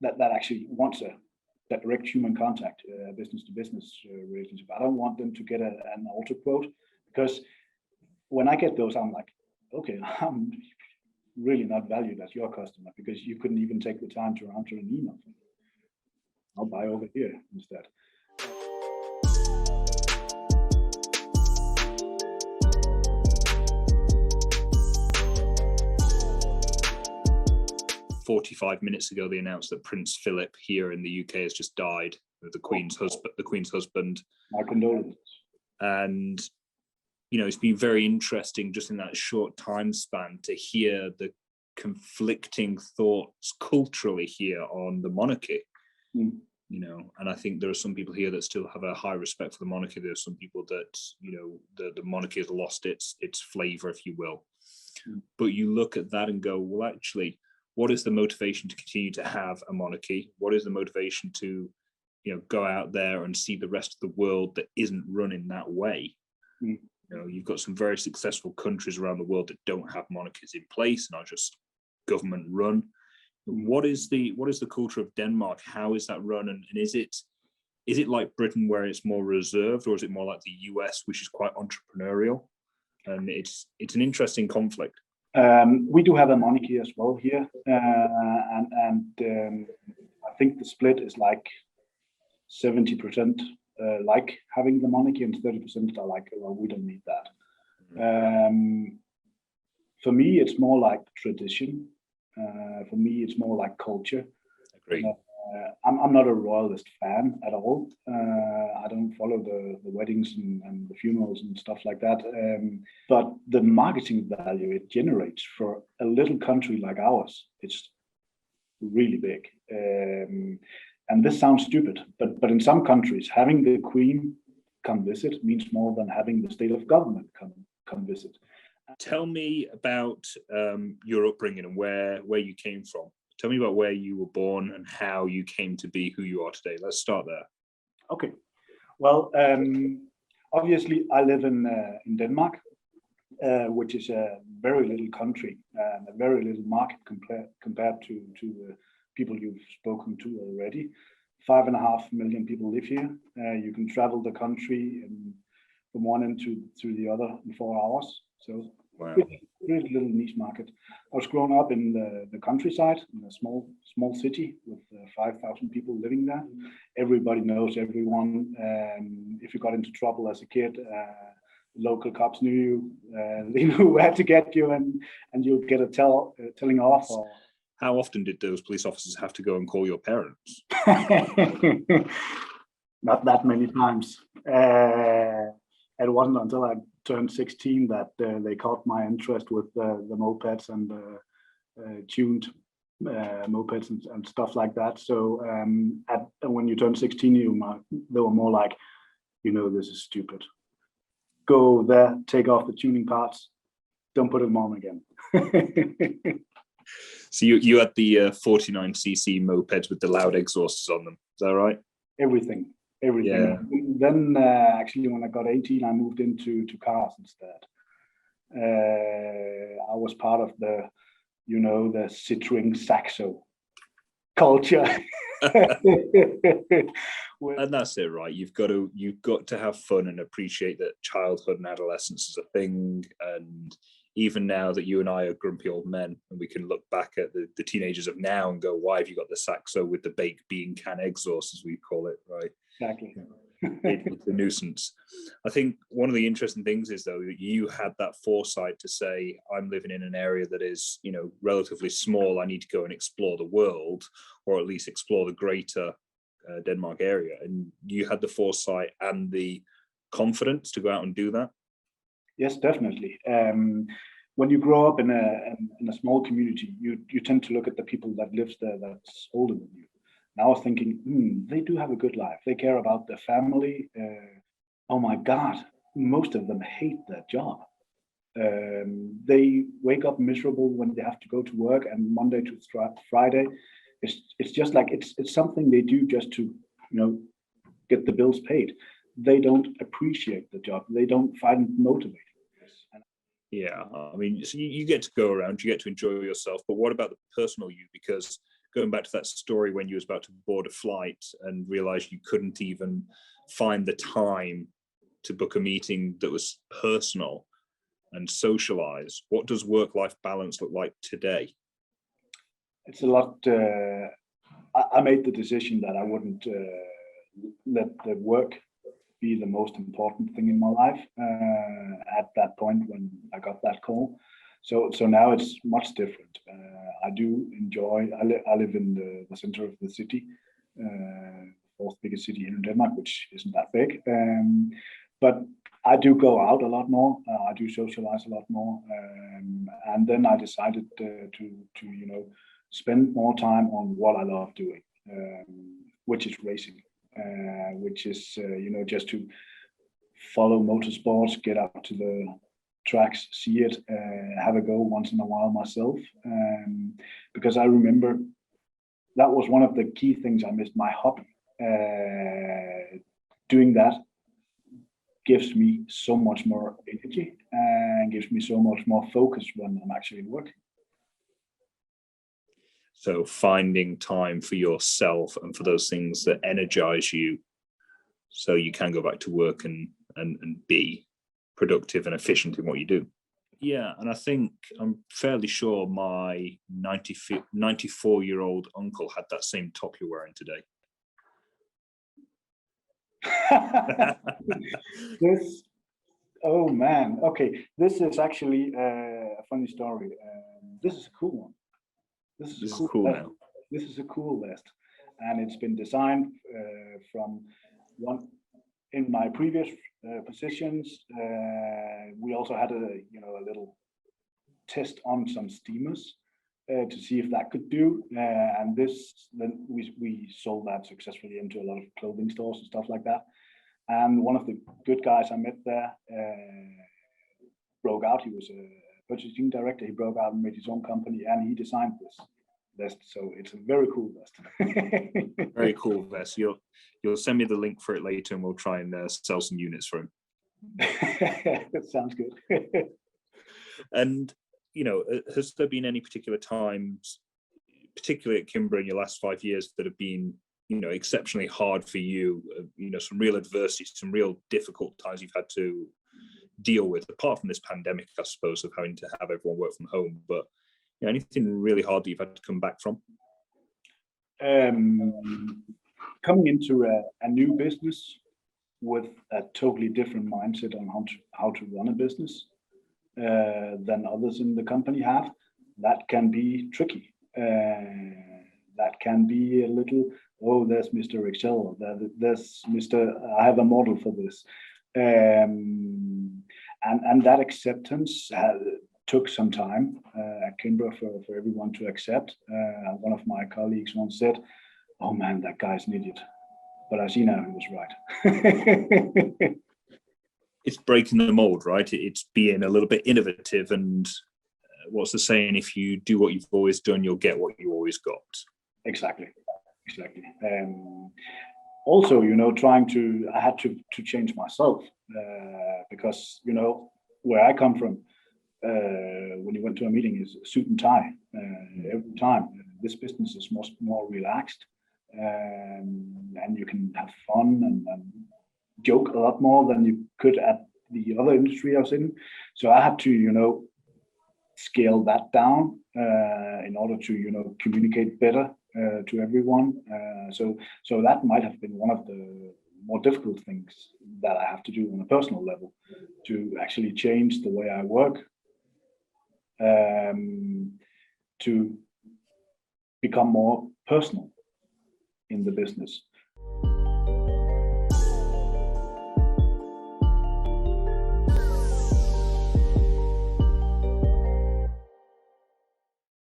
that actually wants that direct human contact, business to business relationship. I don't want them to get an auto quote, because when I get those, I'm like, okay, I'm really not valued as your customer because you couldn't even take the time to answer an email. I'll buy over here instead. "45 minutes ago, they announced that Prince Philip here in the UK has just died, the Queen's husband. My condolences. And it's been very interesting just in that short time span to hear the conflicting thoughts culturally here on the monarchy. And I think there are some people here that still have a high respect for the monarchy. There are some people that the monarchy has lost its flavor, if you will. But you look at that and go, well, actually, what is the motivation to continue to have a monarchy? What is the motivation to go out there and see the rest of the world that isn't run in that way? You've got some very successful countries around the world that don't have monarchies in place and are just government run. What is the culture of Denmark? How is that run? And is it like Britain where it's more reserved, or is it more like the US, which is quite entrepreneurial? And it's an interesting conflict. We do have a monarchy as well here, and I think the split is like 70% like having the monarchy, and 30% are like, well, we don't need that. For me, it's more like tradition. For me, it's more like culture. Agreed. I'm not a royalist fan at all. I don't follow the weddings and the funerals and stuff like that. But the marketing value it generates for a little country like ours, it's really big. And this sounds stupid, but in some countries, having the Queen come visit means more than having the state of government come visit. Tell me about your upbringing and where you came from. Tell me about where you were born and how you came to be who you are today. Let's start there. Okay. Well, obviously, I live in Denmark, which is a very little country and a very little market compared to the people you've spoken to already. 5.5 million people live here. You can travel the country from one end to the other in 4 hours. So, wow. Really little niche market. I was growing up in the countryside, in a small city with 5,000 people living there. Everybody knows everyone. If you got into trouble as a kid, local cops knew you. They knew where to get you, and you'll get a telling off. How often did those police officers have to go and call your parents? Not that many times. It wasn't until I turned 16 that they caught my interest with the mopeds and tuned mopeds and stuff like that. So when you turn 16, they were more like, this is stupid. Go there, take off the tuning parts, don't put them on again. So you had the 49cc mopeds with the loud exhausts on them. Is that right? Everything. Yeah. Then actually, when I got 18, I moved into cars instead. I was part of the Citroën Saxo culture. And that's it, right? You've got to have fun and appreciate that childhood and adolescence is a thing. And even now that you and I are grumpy old men, and we can look back at the teenagers of now and go, why have you got the Saxo with the baked bean can exhaust, as we call it, right? Exactly. It's a nuisance. I think one of the interesting things is, though, that you had that foresight to say, I'm living in an area that is, relatively small. I need to go and explore the world, or at least explore the greater Denmark area. And you had the foresight and the confidence to go out and do that. Yes, definitely. When you grow up in a small community, you tend to look at the people that lives there that's older than you. And I was thinking, they do have a good life. They care about their family. Oh my God, most of them hate their job. They wake up miserable when they have to go to work, and Monday to Friday, it's just like it's something they do just to get the bills paid. They don't appreciate the job. They don't find it motivating. Yeah, I mean, so you get to go around, you get to enjoy yourself, but what about the personal you? Because going back to that story when you was about to board a flight and realized you couldn't even find the time to book a meeting that was personal and socialize. What does work-life balance look like today? It's a lot. I made the decision that I wouldn't let the work be the most important thing in my life at that point when I got that call. So now it's much different. I do enjoy. I live in the center of the city, fourth biggest city here in Denmark, which isn't that big. But I do go out a lot more. I do socialize a lot more, and then I decided to spend more time on what I love doing, which is racing, which is just to follow motorsports, get up to the tracks, see it, have a go once in a while myself, because I remember that was one of the key things I missed, my hobby. Doing that gives me so much more energy and gives me so much more focus when I'm actually working. So finding time for yourself and for those things that energize you so you can go back to work and be productive and efficient in what you do. Yeah, and I think I'm fairly sure my 94-year-old uncle had that same top you're wearing today. Oh man, okay, this is actually a funny story. This is a cool one. This is cool now. This is a cool vest, and it's been designed from one in my previous positions. We also had a little test on some steamers to see if that could do, and then we sold that successfully into a lot of clothing stores and stuff like that. And one of the good guys I met there broke out. He was a purchasing director. He broke out and made his own company, and he designed this vest. So it's a very cool vest. Very cool vest. You'll send me the link for it later, and we'll try and sell some units for him. That sounds good. And has there been any particular times, particularly at Kimbrer in your last 5 years, that have been exceptionally hard for you? Some real adversity, some real difficult times you've had to deal with, apart from this pandemic, I suppose, of having to have everyone work from home. But anything really hard that you've had to come back from? Coming into a new business with a totally different mindset on how to run a business than others in the company have, that can be tricky. That can be a little, oh, there's Mr. Excel, there's Mr. I have a model for this. And that acceptance took some time at Kimbrer for everyone to accept. One of my colleagues once said, "Oh man, that guy's an idiot." But I see now he was right. It's breaking the mold, right? It's being a little bit innovative. And what's the saying? If you do what you've always done, you'll get what you always got. Exactly. Also, I had to change myself because, where I come from, when you went to a meeting is suit and tie every time. This business is much more relaxed, and you can have fun and joke a lot more than you could at the other industry I was in. So I had to, scale that down in order to, communicate better to everyone. So that might have been one of the more difficult things that I have to do on a personal level, to actually change the way I work, to become more personal in the business.